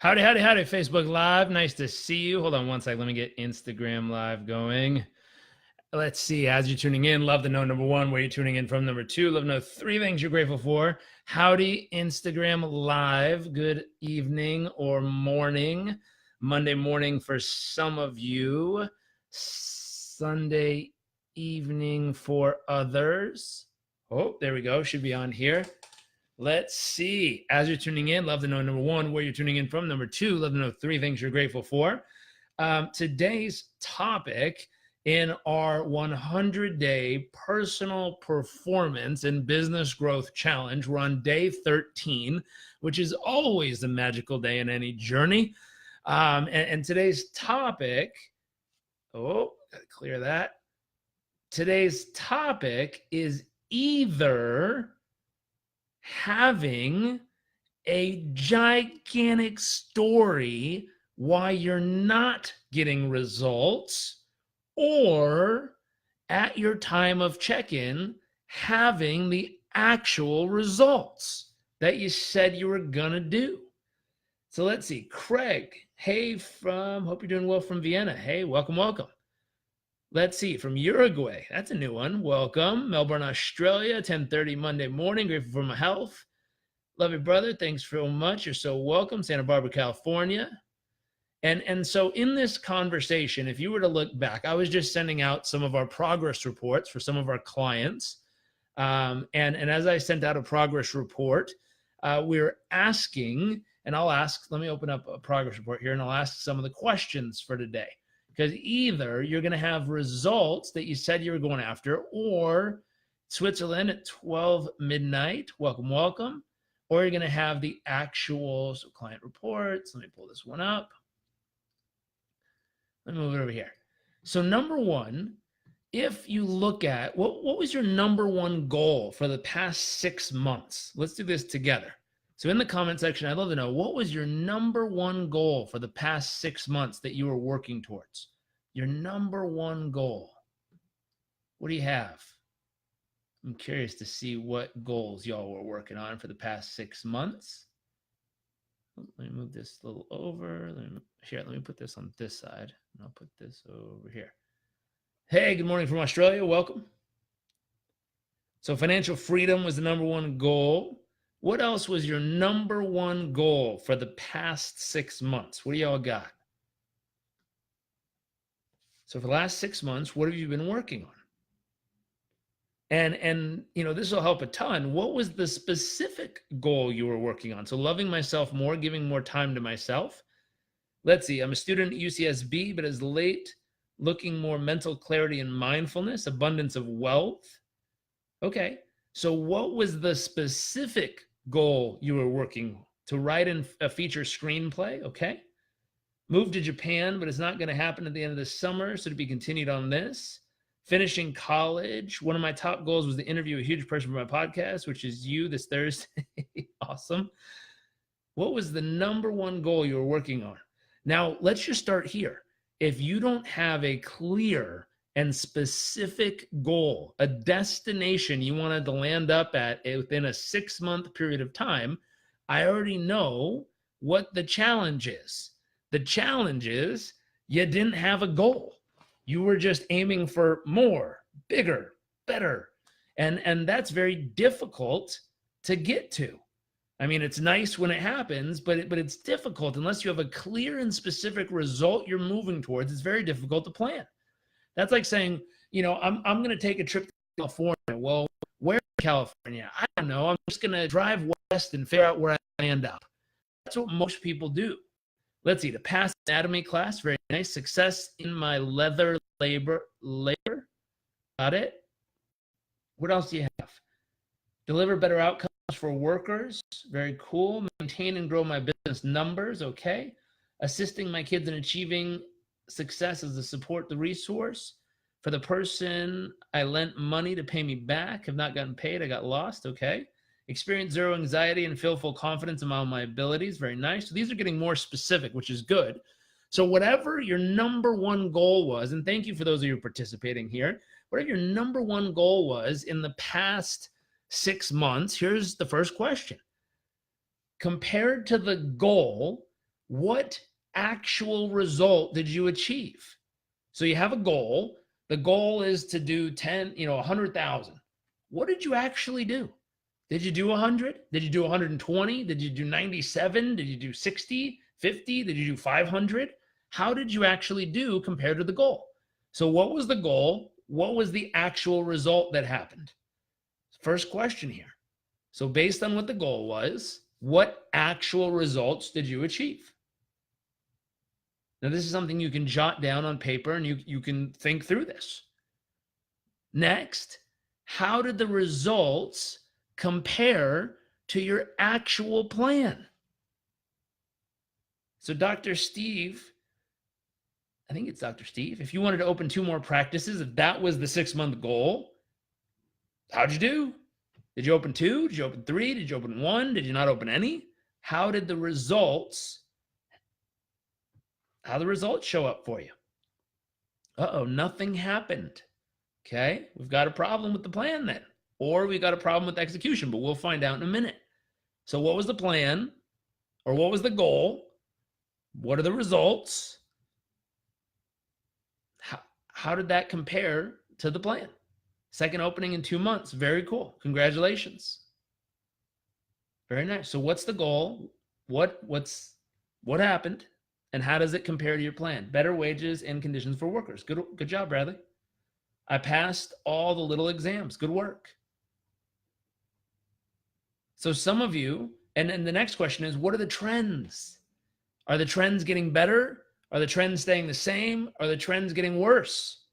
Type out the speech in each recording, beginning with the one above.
Howdy, howdy, howdy, Facebook Live. Nice to see you. Hold on one sec. Let me get Instagram Live going. Let's see. As you're tuning in, love to know, number one, where you're tuning in from. Number two, love to know three things you're grateful for. Howdy, Instagram Live. Good evening or morning. Monday morning for some of you. Sunday evening for others. Oh, there we go. Should be on here. Let's see. As you're tuning in, love to know, number one, where you're tuning in from. Number two, love to know three things you're grateful for. Today's topic in our 100-day personal performance and business growth challenge. We're on day 13, which is always a magical day in any journey. And today's topic, gotta clear that. Today's topic is either having a gigantic story why you're not getting results, or at your time of check-in, having the actual results that you said you were gonna do. So let's see. Craig, hey, hope you're doing well from Vienna. Hey, welcome, welcome. Let's see, from Uruguay, that's a new one. Welcome. Melbourne, Australia, 10:30 Monday morning. Grateful for my health. Love you, brother. Thanks so much. You're so welcome. Santa Barbara, California. And so in this conversation, if you were to look back, I was just sending out some of our progress reports for some of our clients. And as I sent out a progress report, we were asking, and I'll ask, let me open up a progress report here, and I'll ask some of the questions for today. Because either you're going to have results that you said you were going after, or Switzerland at 12 midnight, welcome, welcome, or you're going to have the actual client reports. Let me pull this one up. Let me move it over here. So number one, if you look at what was your number one goal for the past 6 months? Let's do this together. So in the comment section, I'd love to know, what was your number one goal for the past 6 months that you were working towards? Your number one goal. What do you have? I'm curious to see what goals y'all were working on for the past 6 months. Let me move this a little over. Let me put this on this side, and I'll put this over here. Hey, good morning from Australia. Welcome. So financial freedom was the number one goal. What else was your number one goal for the past 6 months? What do y'all got? So for the last 6 months, what have you been working on? And this will help a ton. What was the specific goal you were working on? So loving myself more, giving more time to myself. Let's see. I'm a student at UCSB, but as late, looking more mental clarity and mindfulness, abundance of wealth. Okay. So what was the specific goal you were working to write in a feature screenplay? Okay. Move to Japan, but it's not going to happen at the end of the summer. So to be continued on this. Finishing college. One of my top goals was to interview a huge person for my podcast, which is you this Thursday. Awesome. What was the number one goal you were working on? Now, let's just start here. If you don't have a clear and specific goal, a destination you wanted to land up at within a 6-month period of time, I already know what the challenge is. The challenge is you didn't have a goal. You were just aiming for more, bigger, better. And that's very difficult to get to. I mean, it's nice when it happens, but it's difficult unless you have a clear and specific result you're moving towards. It's very difficult to plan. That's like saying, I'm going to take a trip to California. Well, where in California? I don't know. I'm just going to drive west and figure out where I land up. That's what most people do. Let's see, to pass anatomy class, very nice. Success in my leather labor. Got it? What else do you have? Deliver better outcomes for workers. Very cool. Maintain and grow my business numbers. Okay. Assisting my kids in achieving success as a support, the resource. For the person I lent money to pay me back, have not gotten paid. I got lost. Okay. Experience zero anxiety and feel full confidence in all my abilities. Very nice. So these are getting more specific, which is good. So whatever your number one goal was, and thank you for those of you participating here, whatever your number one goal was in the past 6 months, here's the first question. Compared to the goal, what actual result did you achieve? So you have a goal. The goal is to do 100,000. What did you actually do? Did you do 100? Did you do 120? Did you do 97? Did you do 60, 50? Did you do 500? How did you actually do compared to the goal? So what was the goal? What was the actual result that happened? First question here. So based on what the goal was, what actual results did you achieve? Now, this is something you can jot down on paper and you can think through this. Next, how did the results compare to your actual plan? So Dr. Steve, I think it's Dr. Steve, if you wanted to open 2 more practices, if that was the 6-month goal, how'd you do? Did you open 2? Did you open 3? Did you open 1? Did you not open any? How did the results show up for you? Nothing happened. Okay, we've got a problem with the plan then, or we got a problem with execution, but we'll find out in a minute. So what was the plan, or what was the goal? What are the results? How did that compare to the plan? Second opening in 2 months. Very cool. Congratulations. Very nice. So what's the goal? What happened? And how does it compare to your plan? Better wages and conditions for workers. Good job, Bradley. I passed all the little exams. Good work. So some of you, and then the next question is, what are the trends? Are the trends getting better? Are the trends staying the same? Are the trends getting worse?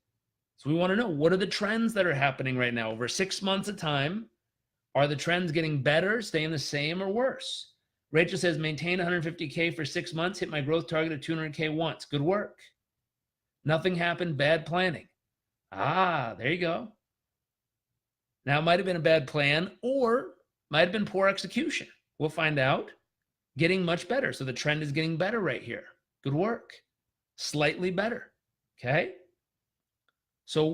So we want to know, what are the trends that are happening right now over 6 months of time? Are the trends getting better, staying the same, or worse? Rachel says, maintain 150K for 6 months, hit my growth target of 200K once. Good work. Nothing happened, bad planning. There you go. Now, it might have been a bad plan or might have been poor execution. We'll find out. Getting much better. So the trend is getting better right here. Good work. Slightly better. Okay. So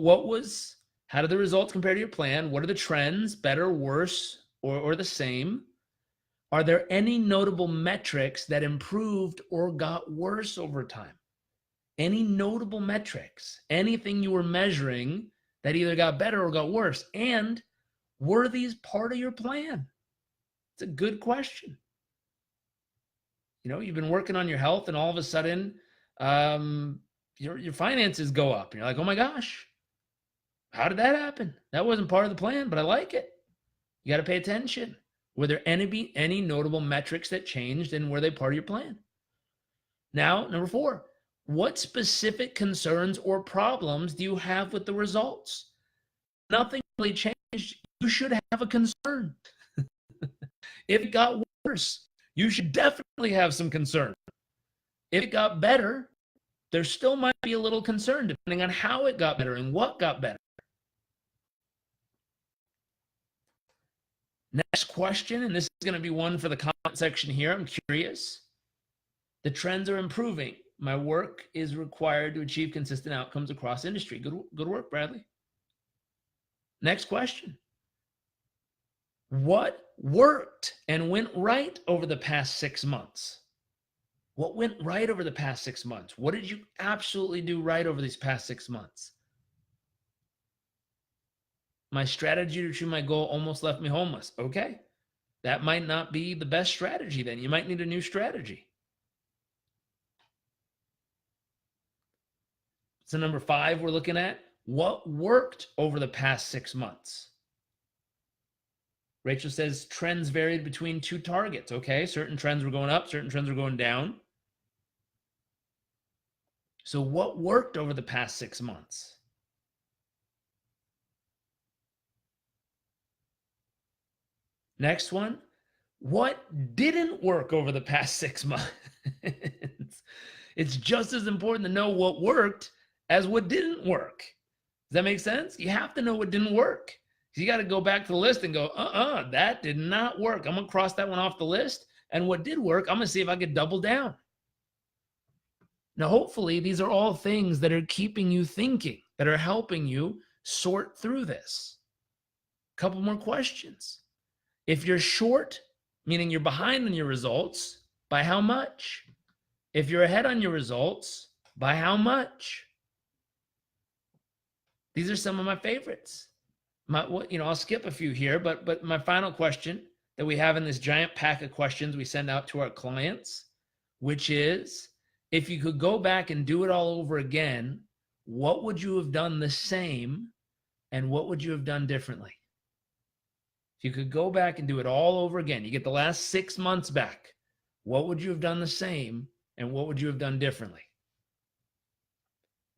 how did the results compare to your plan? What are the trends? Better, worse, or the same? Are there any notable metrics that improved or got worse over time? Any notable metrics? Anything you were measuring that either got better or got worse? And were these part of your plan? It's a good question. You've been working on your health and all of a sudden your finances go up. And you're like, oh my gosh, how did that happen? That wasn't part of the plan, but I like it. You got to pay attention. Were there any notable metrics that changed, and were they part of your plan? Now, number 4, what specific concerns or problems do you have with the results? Nothing really changed. You should have a concern. If it got worse, you should definitely have some concern. If it got better, there still might be a little concern depending on how it got better and what got better. Next question, and this is going to be one for the comment section here. I'm curious. The trends are improving. My work is required to achieve consistent outcomes across industry. Good work, Bradley. Next question. What worked and went right over the past 6 months? What went right over the past 6 months? What did you absolutely do right over these past 6 months? My strategy to achieve my goal almost left me homeless. Okay, that might not be the best strategy then. You might need a new strategy. So number 5, we're looking at what worked over the past 6 months. Rachel says trends varied between 2 targets. Okay, certain trends were going up, certain trends were going down. So what worked over the past 6 months? Next one, what didn't work over the past 6 months? It's just as important to know what worked as what didn't work. Does that make sense? You have to know what didn't work. You got to go back to the list and go, that did not work. I'm going to cross that one off the list. And what did work, I'm going to see if I could double down. Now, hopefully, these are all things that are keeping you thinking, that are helping you sort through this. A couple more questions. If you're short, meaning you're behind on your results, by how much? If you're ahead on your results, by how much? These are some of my favorites. I'll skip a few here, but my final question that we have in this giant pack of questions we send out to our clients, which is, if you could go back and do it all over again, what would you have done the same and what would you have done differently? If you could go back and do it all over again, you get the last 6 months back, what would you have done the same and what would you have done differently?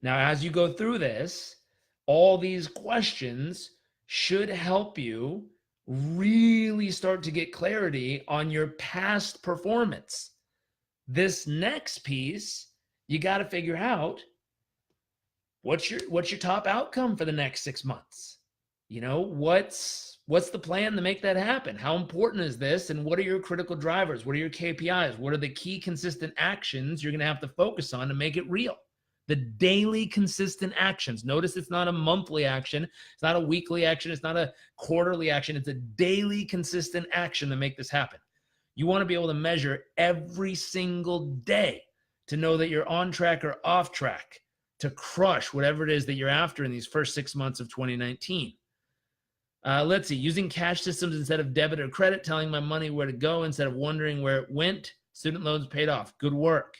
Now, as you go through this, all these questions should help you really start to get clarity on your past performance. This next piece, you got to figure out what's your top outcome for the next 6 months. What's the plan to make that happen? How important is this? And what are your critical drivers? What are your KPIs? What are the key consistent actions you're going to have to focus on to make it real? The daily consistent actions. Notice it's not a monthly action. It's not a weekly action. It's not a quarterly action. It's a daily consistent action to make this happen. You want to be able to measure every single day to know that you're on track or off track to crush whatever it is that you're after in these first 6 months of 2019. Let's see, using cash systems instead of debit or credit, telling my money where to go instead of wondering where it went. Student loans paid off. Good work.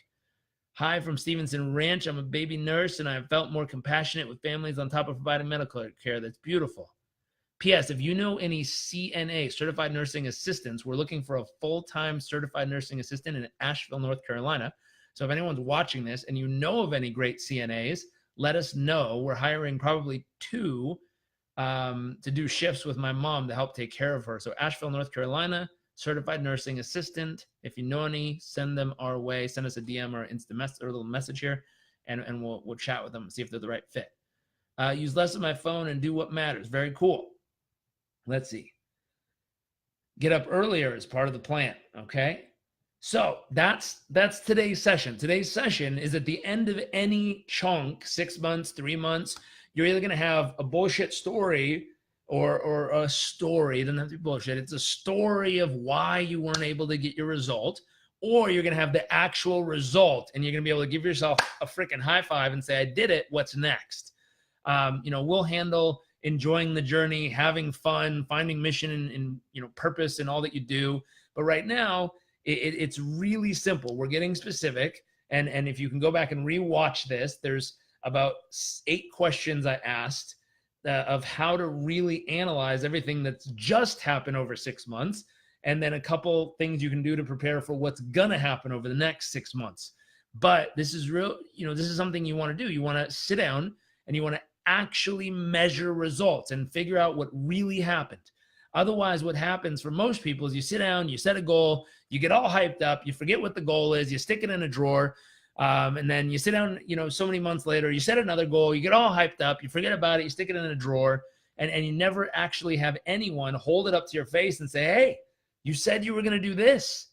Hi from Stevenson Ranch. I'm a baby nurse and I have felt more compassionate with families on top of providing medical care. That's beautiful. P.S. If you know any CNA, Certified Nursing Assistants, we're looking for a full-time certified nursing assistant in Asheville, North Carolina. So if anyone's watching this and you know of any great CNAs, let us know. We're hiring probably 2 to do shifts with my mom to help take care of her. So Asheville, North Carolina, certified nursing assistant. If you know any, send them our way. Send us a DM or instant message or a little message here, and we'll chat with them and see if they're the right fit. Use less of my phone and do what matters. Very cool. Let's see. Get up earlier is part of the plan. Okay. So that's today's session. Today's session is at the end of any chunk, 6 months, 3 months. You're either going to have a bullshit story or a story. It doesn't have to be bullshit. It's a story of why you weren't able to get your result, or you're going to have the actual result and you're going to be able to give yourself a freaking high five and say, I did it. What's next? We'll handle enjoying the journey, having fun, finding mission and purpose in all that you do. But right now, it's really simple. We're getting specific. And if you can go back and rewatch this, there's about 8 questions I asked of how to really analyze everything that's just happened over 6 months. And then a couple things you can do to prepare for what's going to happen over the next 6 months. But this is real, this is something you want to do. You want to sit down and you want to actually measure results and figure out what really happened. Otherwise, what happens for most people is you sit down, you set a goal, you get all hyped up, you forget what the goal is, you stick it in a drawer, and then you sit down, so many months later, you set another goal, you get all hyped up, you forget about it, you stick it in a drawer, and you never actually have anyone hold it up to your face and say, hey, you said you were going to do this.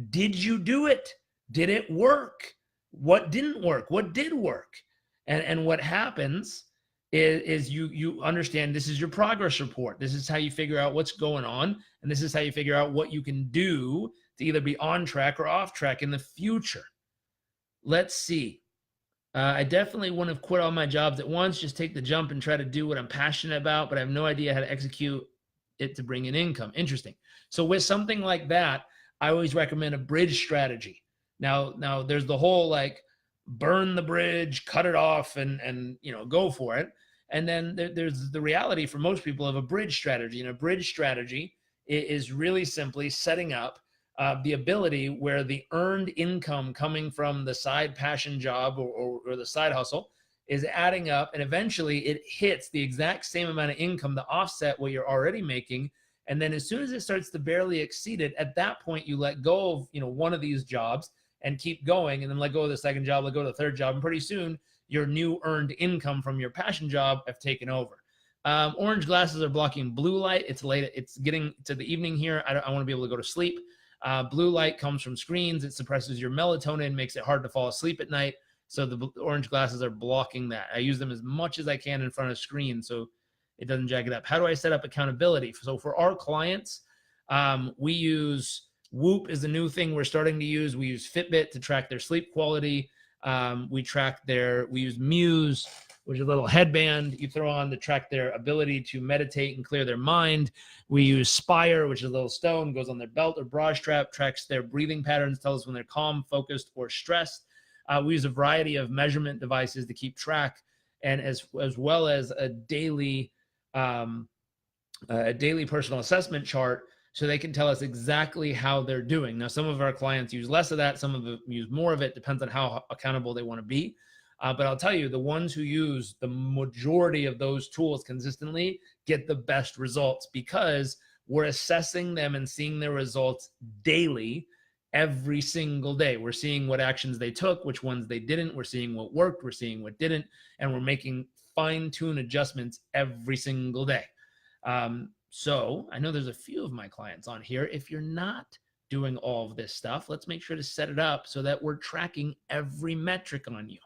Did you do it? Did it work? What didn't work? What did work? And what happens is you understand this is your progress report. This is how you figure out what's going on. And this is how you figure out what you can do to either be on track or off track in the future. Let's see. I definitely wouldn't have quit all my jobs at once. Just take the jump and try to do what I'm passionate about, but I have no idea how to execute it to bring in income. Interesting. So with something like that, I always recommend a bridge strategy. Now there's the whole burn the bridge, cut it off, and go for it. And then there's the reality for most people of a bridge strategy. And a bridge strategy is really simply setting up the ability where the earned income coming from the side passion job or the side hustle is adding up, and eventually it hits the exact same amount of income to offset what you're already making. And then as soon as it starts to barely exceed it, at that point you let go of one of these jobs and keep going, and then let go of the second job, let go of the third job, and pretty soon your new earned income from your passion job have taken over. Orange glasses are blocking blue light. It's late. It's getting to the evening here. I want to be able to go to sleep. Blue light comes from screens. It suppresses your melatonin, makes it hard to fall asleep at night. So the orange glasses are blocking that. I use them as much as I can in front of screens so it doesn't jack it up. How do I set up accountability? So for our clients, we use Whoop is the new thing we're starting to use. We use Fitbit to track their sleep quality. We use Muse, which is a little headband you throw on to track their ability to meditate and clear their mind. We use Spire, which is a little stone, goes on their belt or bra strap, tracks their breathing patterns, tells us when they're calm, focused, or stressed. We use a variety of measurement devices to keep track, and as well as a daily personal assessment chart, so they can tell us exactly how they're doing. Now, some of our clients use less of that, some of them use more of it, depends on how accountable they want to be. But I'll tell you, the ones who use the majority of those tools consistently get the best results, because we're assessing them and seeing their results daily, every single day. We're seeing what actions they took, which ones they didn't. We're seeing what worked, we're seeing what didn't, and we're making fine-tune adjustments every single day. So I know there's a few of my clients on here. If you're not doing all of this stuff, let's make sure to set it up so that we're tracking every metric on you.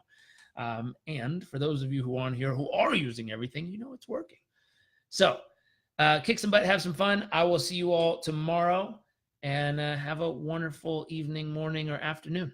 And for those of you who are on here who are using everything, you know it's working. So kick some butt, have some fun. I will see you all tomorrow, and have a wonderful evening, morning, or afternoon.